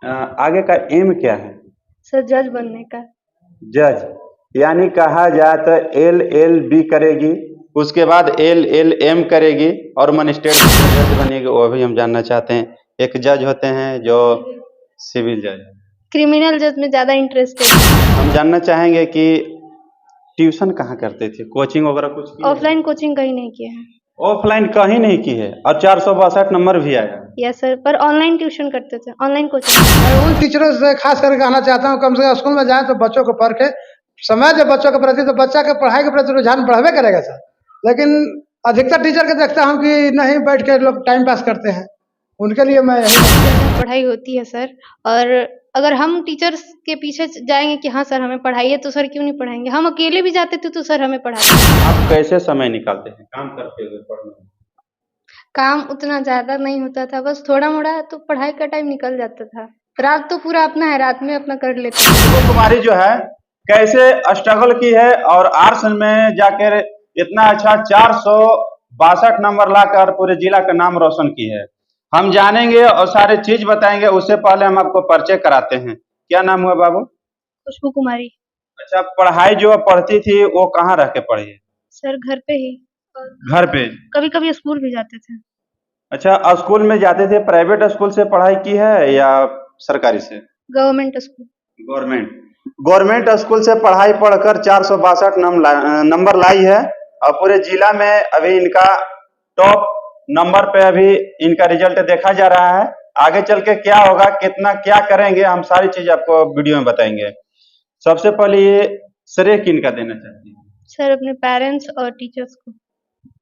आगे का एम क्या है? सर जज बनने का। जज, यानी कहा जाए तो एल एल बी करेगी, उसके बाद एल एल एम करेगी और मजिस्ट्रेट जज बनेगी। वो भी हम जानना चाहते हैं। एक जज होते हैं जो सिविल जज। क्रिमिनल जज में ज्यादा इंटरेस्टेड। हम जानना चाहेंगे कि ट्यूशन कहाँ करते थे, कोचिंग वगैरह कुछ की है? ऑफलाइन कोचिंग कहीं नहीं किया है। ऑफलाइन कहीं नहीं की है और 462 नंबर भी आया। यस सर, पर ऑनलाइन ट्यूशन करते थे, ऑनलाइन कोचिंग। मैं उन टीचरों से खास करके कहना चाहता हूँ, कम से कम स्कूल में जाए तो बच्चों को परखे, समय दे बच्चों के प्रति, तो बच्चा के पढ़ाई के प्रति रुझान बढ़ावे करेगा सर। लेकिन अधिकतर टीचर के देखता हूँ कि नहीं, बैठ के लोग टाइम पास करते हैं। उनके लिए मैं ज्यादा पढ़ाई होती है सर, और अगर हम टीचर्स के पीछे जाएंगे कि हाँ सर हमें पढ़ाइए, तो सर क्यों नहीं पढ़ाएंगे? हम अकेले भी जाते थे तो सर हमें पढ़ाते। आप कैसे समय निकालते हैं काम करते हुए पढ़ने में? काम उतना ज्यादा नहीं होता था, बस थोड़ा मोड़ा तो पढ़ाई का टाइम निकल जाता था। रात तो पूरा अपना है, रात में अपना कर लेते हैं। शुभ कुमारी जो है कैसे स्ट्रगल की है और आर्ट्स में जाकर इतना अच्छा 462 नंबर लाकर पूरे जिला का नाम रोशन की है। हम जानेंगे और सारे चीज बताएंगे। उससे पहले हम आपको परिचय कराते हैं। क्या नाम हुआ बाबू? खुशबू कुमारी। अच्छा, पढ़ाई जो पढ़ती थी वो कहाँ रह के पढ़ी है? सर घर पे ही, घर पे? कभी कभी स्कूल भी जाते थे। अच्छा, स्कूल में जाते थे। प्राइवेट स्कूल से पढ़ाई की है या सरकारी से? Government school. Government. Government school से पढ़ाई पढ़कर 462 नंबर लाई है और पूरे जिला में अभी इनका टॉप नंबर पे अभी इनका रिजल्ट देखा जा रहा है। आगे चल के क्या होगा, कितना क्या करेंगे, हम सारी चीज आपको वीडियो में बताएंगे। सबसे पहले ये श्रेय किनका देना चाहती हैं? सर अपने पेरेंट्स और टीचर्स को।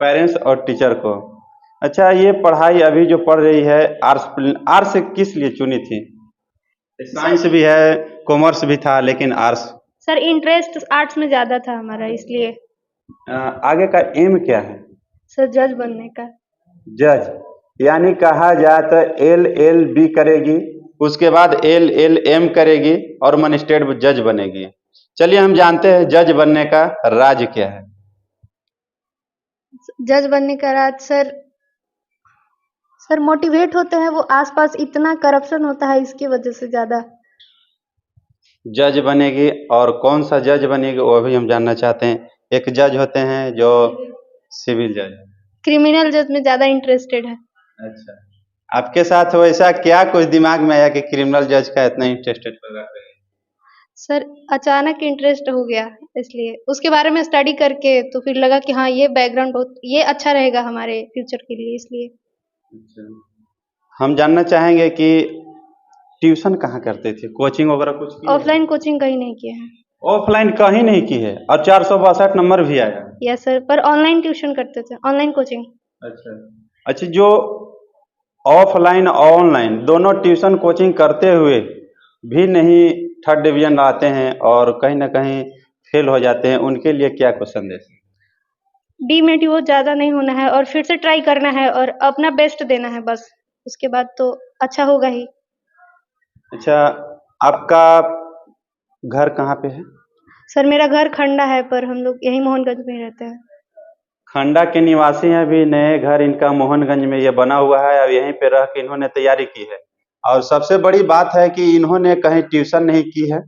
पेरेंट्स और टीचर को। अच्छा, ये पढ़ाई अभी जो पढ़ रही है आर्ट्स, आर्ट्स किस लिए चुनी थी? साइंस भी है, कॉमर्स भी था, लेकिन आर्ट्स। सर इंटरेस्ट आर्ट्स में ज्यादा था हमारा, इसलिए। आगे का एम क्या है? सर जज बनने का। जज, यानी कहा जाए तो एल एल बी करेगी, उसके बाद एल एल एम करेगी और मजिस्ट्रेट जज बनेगी। चलिए हम जानते हैं जज बनने का राज क्या है। जज बनने का राज सर मोटिवेट होते हैं वो, आसपास इतना करप्शन होता है इसकी वजह से ज्यादा। जज बनेगी और कौन सा जज बनेगी वो भी हम जानना चाहते हैं। एक जज होते हैं जो सिविल जज। क्रिमिनल जज में ज्यादा इंटरेस्टेड है। अच्छा, आपके साथ वैसा क्या कुछ दिमाग में आया कि क्रिमिनल जज का इतना इंटरेस्टेड लगा रहे हैं? सर अचानक इंटरेस्ट हो गया, इसलिए उसके बारे में स्टडी करके तो फिर लगा कि हाँ ये बैकग्राउंड बहुत ये अच्छा रहेगा हमारे फ्यूचर के लिए, इसलिए। अच्छा, हम जानना चाहेंगे कि ट्यूशन कहाँ करते थे, कोचिंग वगैरह कुछ की है? ऑफलाइन कोचिंग कहीं नहीं किया है। ऑफलाइन कहीं नहीं की है और 462 नंबर भी आया। यस सर, पर ऑनलाइन ट्यूशन करते थे, ऑनलाइन कोचिंग। अच्छा। अच्छा, जो ऑफलाइन ऑनलाइन दोनों ट्यूशन कोचिंग करते हुए भी नहीं थर्ड डिवीजन लाते हैं और कहीं ना कहीं फेल हो जाते हैं, उनके लिए क्या कुछ संदेश? डीमेट वो ज्यादा नहीं होना है और फिर से ट्राई करना है और अपना बेस्ट देना है बस, उसके बाद तो अच्छा होगा ही। अच्छा, आपका घर कहाँ पे है? सर मेरा घर खंडा है, पर हम लोग यही मोहनगंज में ही रहते हैं। खंडा के निवासी हैं। अभी नए घर इनका मोहनगंज में ये बना हुआ है और यहीं पे रह के इन्होंने तैयारी की है। और सबसे बड़ी बात है कि इन्होंने कहीं ट्यूशन नहीं की है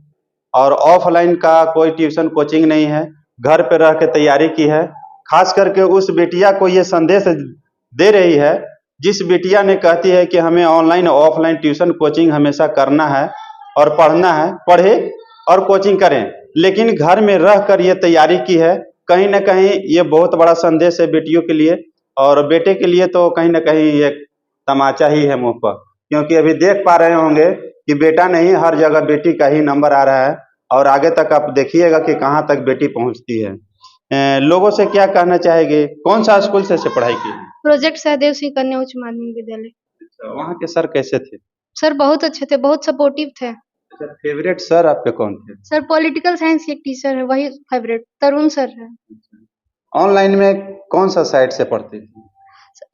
और ऑफलाइन का कोई ट्यूशन कोचिंग नहीं है, घर पे रह के तैयारी की है। खास करके उस बिटिया को ये संदेश दे रही है, जिस बिटिया ने कहती है कि हमें ऑनलाइन ऑफलाइन ट्यूशन कोचिंग हमेशा करना है और पढ़ना है, पढ़े और कोचिंग करें, लेकिन घर में रह कर ये तैयारी की है। कहीं ना कहीं ये बहुत बड़ा संदेश है बेटियों के लिए, और बेटे के लिए तो कहीं ना कहीं एक तमाचा ही है मुंह पर, क्योंकि अभी देख पा रहे होंगे कि बेटा नहीं हर जगह बेटी का ही नंबर आ रहा है और आगे तक आप देखिएगा कि कहाँ तक बेटी पहुँचती है। लोगों से क्या कहना चाहेंगे? कौन सा स्कूल से पढ़ाई की? प्रोजेक्ट सहदेव सिंह कन्या उच्च माध्यमिक विद्यालय। अच्छा, वहाँ के सर कैसे थे? सर बहुत अच्छे थे, बहुत सपोर्टिव थे। अच्छा, फेवरेट सर आपके कौन थे? सर पॉलिटिकल साइंस के एक टीचर है, वही फेवरेट तरुण सर है। ऑनलाइन में कौन सा साइट से पढ़ते थे?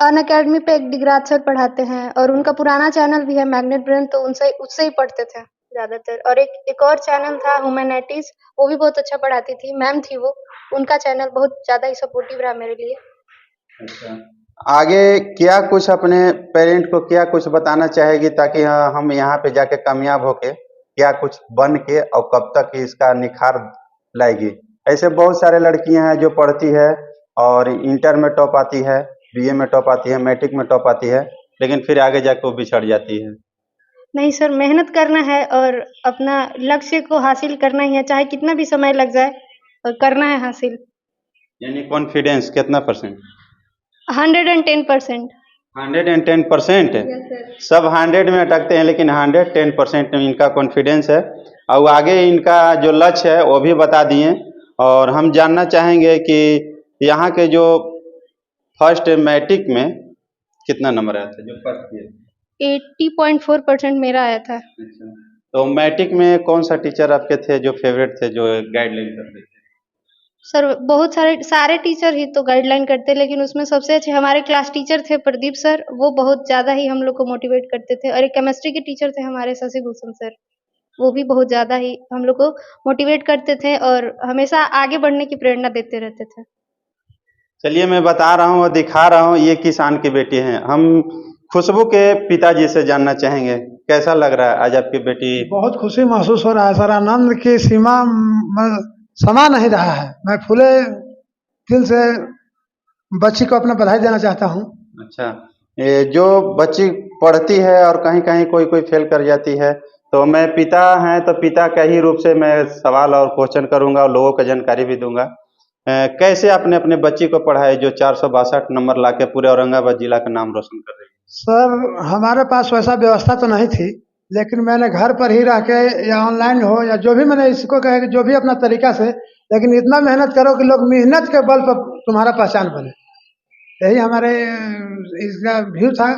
अन अकेडमी पे एक डिगराज सर पढ़ाते हैं और उनका पुराना चैनल भी है मैग्नेट ब्रेन, तो उनसे उससे ही पढ़ते थे ज्यादातर। और एक और चैनल था ह्यूमैनिटीज, वो भी बहुत अच्छा पढ़ाती थी, मैम थी वो, उनका चैनल बहुत ज्यादा ही सपोर्टिव रहा मेरे लिए। अच्छा, आगे क्या कुछ अपने पेरेंट को क्या कुछ बताना चाहेगी ताकि हम यहाँ पे जाके कामयाब होके क्या कुछ बन के और कब तक इसका निखार लाएगी? ऐसे बहुत सारे लड़कियां हैं जो पढ़ती है और इंटर में टॉप आती है, बीए में टॉप आती है, मैट्रिक में टॉप आती है, लेकिन फिर आगे जाके वो बिछड़ जाती है। नहीं सर, मेहनत करना है और अपना लक्ष्य को हासिल करना ही है, चाहे कितना भी समय लग जाए और करना है हासिल। यानी कॉन्फिडेंस कितना परसेंट? 110%। 110%? Yes sir. सब 100 में अटकते हैं लेकिन 110% इनका कॉन्फिडेंस है और आगे इनका जो लक्ष्य है वो भी बता दिए। और हम जानना चाहेंगे कि यहाँ के जो फर्स्ट मैट्रिक में कितना नंबर आया था जो फर्स्ट ईयर? 80.4% मेरा आया था। अच्छा, तो मैट्रिक में कौन सा टीचर आपके थे जो फेवरेट थे जो गाइडलाइन करते थे? सर बहुत सारे टीचर ही तो गाइडलाइन करते, लेकिन उसमें सबसे अच्छे हमारे क्लास टीचर थे प्रदीप सर, वो बहुत ज़्यादा ही हम लोग को मोटिवेट करते थे। और एक केमिस्ट्री के टीचर थे हमारे शशि भूषण सर, वो भी बहुत ज़्यादा ही हम लोग को मोटिवेट करते थे और हमेशा आगे बढ़ने की प्रेरणा देते रहते थे। चलिए मैं बता रहा हूँ और दिखा रहा हूँ ये किसान की बेटी हैं। हम खुशबू के पिताजी से जानना चाहेंगे कैसा लग रहा है आज आपकी बेटी? बहुत खुशी महसूस हो रहा है सर, आनंद की सीमा समा नहीं रहा है। मैं फूले दिल से बच्ची को अपना बधाई देना चाहता हूँ। अच्छा, ये जो बच्ची पढ़ती है और कहीं कहीं कोई कोई फेल कर जाती है, तो मैं पिता हैं तो पिता का ही रूप से मैं सवाल और क्वेश्चन करूंगा और लोगों को जानकारी भी दूंगा। कैसे आपने अपने बच्ची को पढ़ाए जो 462 नंबर लाके पूरे औरंगाबाद जिला का नाम रोशन कर रही है? सर हमारे पास वैसा व्यवस्था तो नहीं थी, लेकिन मैंने घर पर ही रह के या ऑनलाइन हो या जो भी मैंने इसको कहे कि जो भी अपना तरीका से, लेकिन इतना मेहनत करो कि लोग मेहनत के बल पर तुम्हारा पहचान बने। यही हमारे इसका व्यू था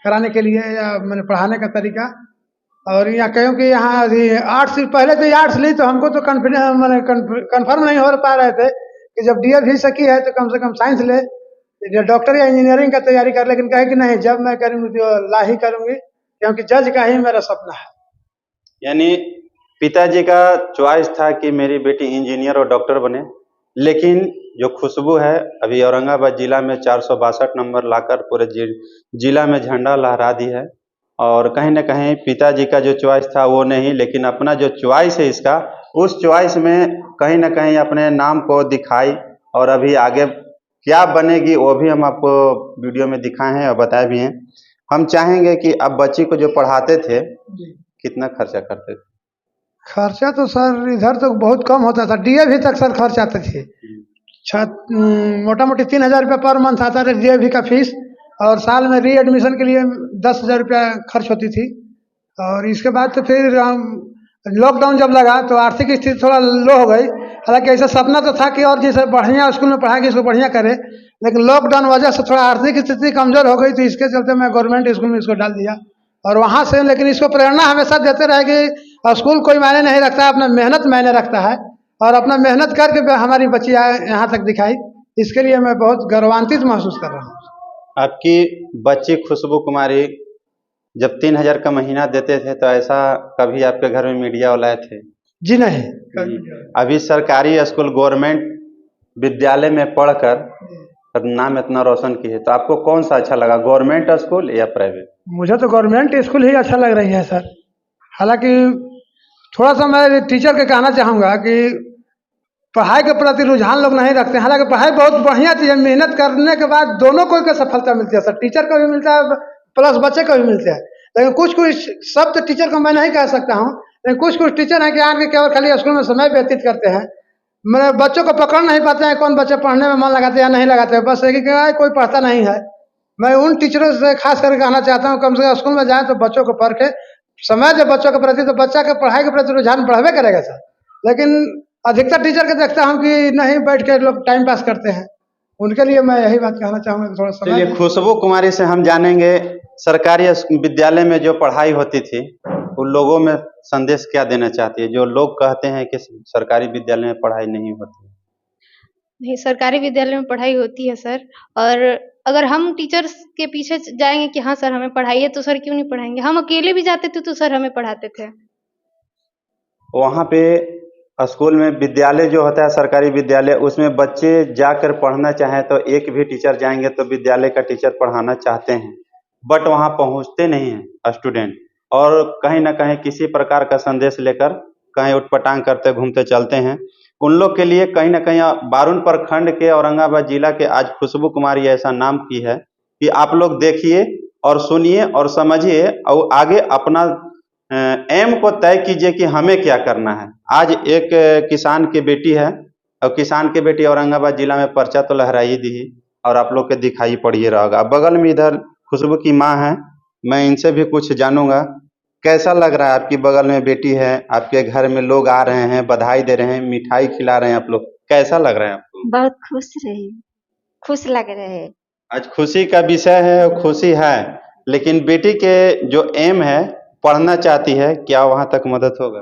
कराने के लिए या मैंने पढ़ाने का तरीका। और यहाँ कहीं कि यहाँ आर्ट्स पहले तो आर्ट्स ली तो हमको तो कॉन्फिडेंस मैंने कन्फर्म नहीं हो पा रहे थे कि जब डीएड भी सकी है तो कम से कम साइंस ले या डॉक्टर या इंजीनियरिंग का तैयारी कर, लेकिन कहे कि नहीं जब मैं करूँगी तो ला ही करूँगी क्योंकि जज का ही मेरा सपना है। यानी पिताजी का चॉइस था कि मेरी बेटी इंजीनियर और डॉक्टर बने, लेकिन जो खुशबू है अभी औरंगाबाद जिला में 462 नंबर लाकर पूरे जिला में झंडा लहरा दी है। और कहीं ना कहीं पिताजी का जो चॉइस था वो नहीं, लेकिन अपना जो चॉइस है इसका, उस चॉइस में कहीं ना कहीं अपने नाम को दिखाई और अभी आगे क्या बनेगी वो भी हम आपको वीडियो में दिखाए हैं और बताए भी हैं। हम चाहेंगे कि अब बच्ची को जो पढ़ाते थे कितना खर्चा करते थे? खर्चा तो सर इधर तो बहुत कम होता था, डीएवी तक सर खर्च आते थे। मोटा मोटी 3,000 रुपया पर मंथ आता था डीएवी का फीस, और साल में री एडमिशन के लिए 10,000 रुपया खर्च होती थी। और इसके बाद तो फिर लॉकडाउन जब लगा तो आर्थिक स्थिति थोड़ा लो हो गई। हालांकि ऐसा सपना तो था कि और जैसे बढ़िया स्कूल में पढ़ा के इसको बढ़िया करे, लेकिन लॉकडाउन वजह से थोड़ा आर्थिक स्थिति कमजोर हो गई, तो इसके चलते मैं गवर्नमेंट स्कूल में इसको डाल दिया। और वहाँ से लेकिन इसको प्रेरणा हमेशा देते रहे कि स्कूल कोई मायने नहीं रखता है, अपना मेहनत मायने रखता है। और अपना मेहनत करके हमारी बच्ची यहाँ तक दिखाई, इसके लिए मैं बहुत गौरवान्वित महसूस कर रहा हूँ। आपकी बच्ची खुशबू कुमारी जब 3,000 का महीना देते थे तो ऐसा कभी आपके घर में मीडिया वाले थे? जी नहीं। अभी सरकारी स्कूल गवर्नमेंट विद्यालय में पढ़कर नाम इतना रोशन की है, तो आपको कौन सा अच्छा लगा, गवर्नमेंट स्कूल या प्राइवेट? मुझे तो गवर्नमेंट स्कूल ही अच्छा लग रही है सर। हालांकि थोड़ा सा मैं टीचर के कहना चाहूँगा कि पढ़ाई के प्रति रुझान लोग नहीं रखते। हालांकि पढ़ाई बहुत बढ़िया चीज़ है, मेहनत करने के बाद दोनों को का सफलता मिलती है सर, टीचर को भी मिलता है प्लस बच्चे को भी मिलता है। लेकिन कुछ सब तो टीचर को मैं नहीं कह सकता हूँ, लेकिन कुछ टीचर हैं कि आके केवल खाली स्कूल में समय व्यतीत करते हैं, मेरे बच्चों को पकड़ नहीं पाते हैं कौन बच्चे पढ़ने में मन लगाते हैं या नहीं लगाते हैं, बस एक कोई पढ़ता नहीं है। मैं उन टीचरों से खास करके कहना चाहता हूँ कम से कम स्कूल में जाए तो बच्चों को पढ़ के समय दे बच्चों के प्रति, तो बच्चा के पढ़ाई के प्रति रुझान बढ़ावे करेगा सर। लेकिन अधिकतर टीचर के देखता हूँ कि नहीं बैठ के लोग टाइम पास करते हैं, उनके लिए मैं यही बात कहना चाहूँगा कि थोड़ा समय। चलिए खुशबू कुमारी से हम जानेंगे सरकारी विद्यालय में जो पढ़ाई होती थी उन लोगों में संदेश क्या देना चाहती है जो लोग कहते हैं कि सरकारी विद्यालय में पढ़ाई नहीं होती? नहीं, सरकारी विद्यालय में पढ़ाई होती है सर। और अगर हम टीचर्स के पीछे जाएंगे कि हाँ सर हमें पढ़ाइए, तो सर क्यों नहीं पढ़ाएंगे, हम अकेले भी जाते थे तो सर हमें पढ़ाते थे। वहाँ पे स्कूल में विद्यालय जो होता है सरकारी विद्यालय, उसमें बच्चे जाकर पढ़ना चाहें तो एक भी टीचर जाएंगे तो विद्यालय का टीचर पढ़ाना चाहते हैं, बट वहाँ पहुँचते नहीं हैं स्टूडेंट, और कहीं ना कहीं किसी प्रकार का संदेश लेकर कहीं उटपटांग करते घूमते चलते हैं। उन लोग के लिए कहीं ना कहीं बारुण प्रखंड के औरंगाबाद जिला के आज खुशबू कुमारी ऐसा नाम की है कि आप लोग देखिए और सुनिए और समझिए और आगे अपना एम को तय कीजिए कि हमें क्या करना है। आज एक किसान की बेटी है और किसान की बेटी औरंगाबाद जिला में पर्चा तो लहराई दी और आप लोग के दिखाई पड़ ही रहा होगा। बगल में इधर खुशबू की माँ है, मैं इनसे भी कुछ जानूंगा। कैसा लग रहा है? आपकी बगल में बेटी है, आपके घर में लोग आ रहे हैं, बधाई दे रहे हैं, मिठाई खिला रहे हैं, आप लोग कैसा लग रहा है आपको? बहुत खुश लग रहे हैं। आज खुशी का विषय है और खुशी है, लेकिन बेटी के जो एम है पढ़ना चाहती है, क्या वहां तक मदद होगा?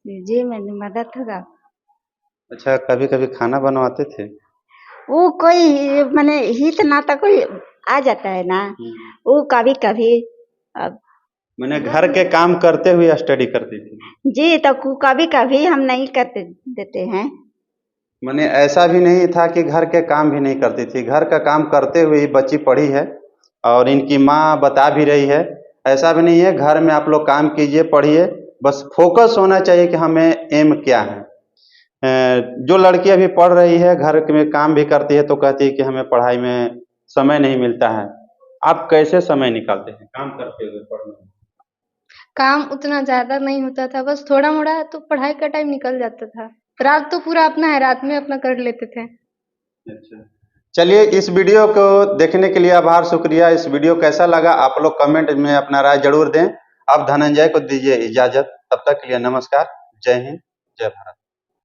जी मैंने मदद होगा। अच्छा, कभी कभी खाना बनवाते थे? वो कोई माने हित नाता कोई आ जाता है ना, वो कभी कभी। अब मैंने घर के काम करते हुए स्टडी करती थी। जी तो कभी कभी हम नहीं करते देते हैं। मैंने ऐसा भी नहीं था कि घर के काम भी नहीं करती थी, घर का काम करते हुए ही बच्ची पढ़ी है और इनकी माँ बता भी रही है। ऐसा भी नहीं है, घर में आप लोग काम कीजिए, पढ़िए, बस फोकस होना चाहिए कि हमें एम क्या है। जो लड़की अभी पढ़ रही है, घर में काम भी करती है तो कहती है कि हमें पढ़ाई में समय नहीं मिलता है। आप कैसे समय निकालते हैं काम करते हुए पढ़ने में? काम उतना ज़्यादा नहीं होता था, बस थोड़ा-मोड़ा तो पढ़ाई का टाइम निकल जाता था। रात तो पूरा अपना है, रात में अपना कर लेते थे। अच्छा, चलिए, इस वीडियो को देखने के लिए आभार, शुक्रिया। इस वीडियो कैसा लगा आप लोग कमेंट में अपना राय जरूर दें। अब धनंजय को दीजिए इजाजत, तब तक के लिए नमस्कार, जय हिंद, जय भारत।